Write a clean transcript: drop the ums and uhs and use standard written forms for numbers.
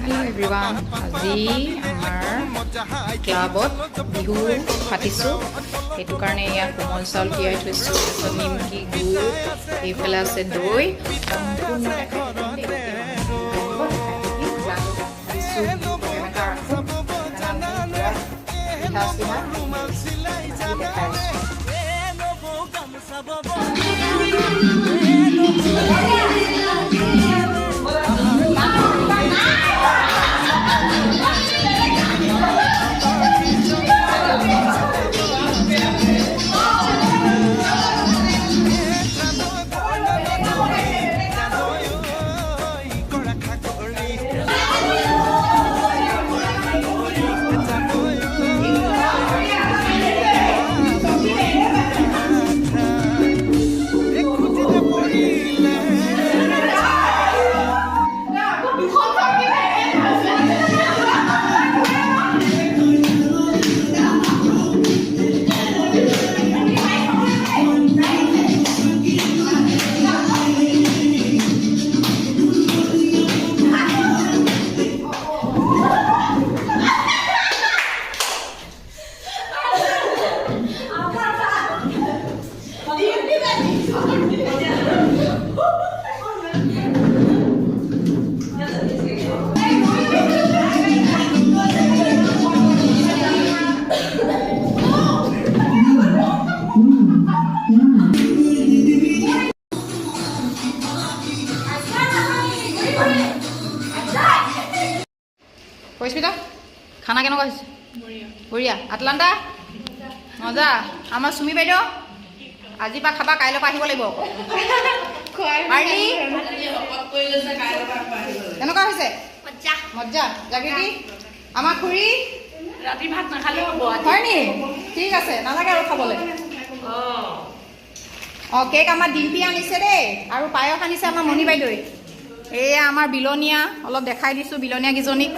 Hello everyone, আজি আমাৰ ক্লাবত বিহু পাতিছোঁ সেইটো কাৰণে ইয়াত কোমল চাউল তিয়াই থৈছোঁ তাৰপিছত নিমকি গুড় এইফালে আছে দৈ পৰিস্মিতা খানা কেনেকুৱা হৈছে বঢ়িয়া আটলান্টা মজা আমাৰ সুমি বাইদেউ আজি পৰা খাবা কাইলৈ পৰা আহিব লাগিব কেনেকুৱা হৈছে মজা জাগৃতি আমাৰ খুৰী ৰাতি ভাত নাখালে হ'ব হয় নি ঠিক আছে নালাগে আৰু খাবলৈ কেক আমাৰ ডিম্পি আনিছে দেই আৰু পায়স আনিছে আমাৰ মণি বাইদেউ এয়া আমাৰ বিলনীয়া অলপ দেখাই দিছোঁ বিলনীয়া কেইজনীক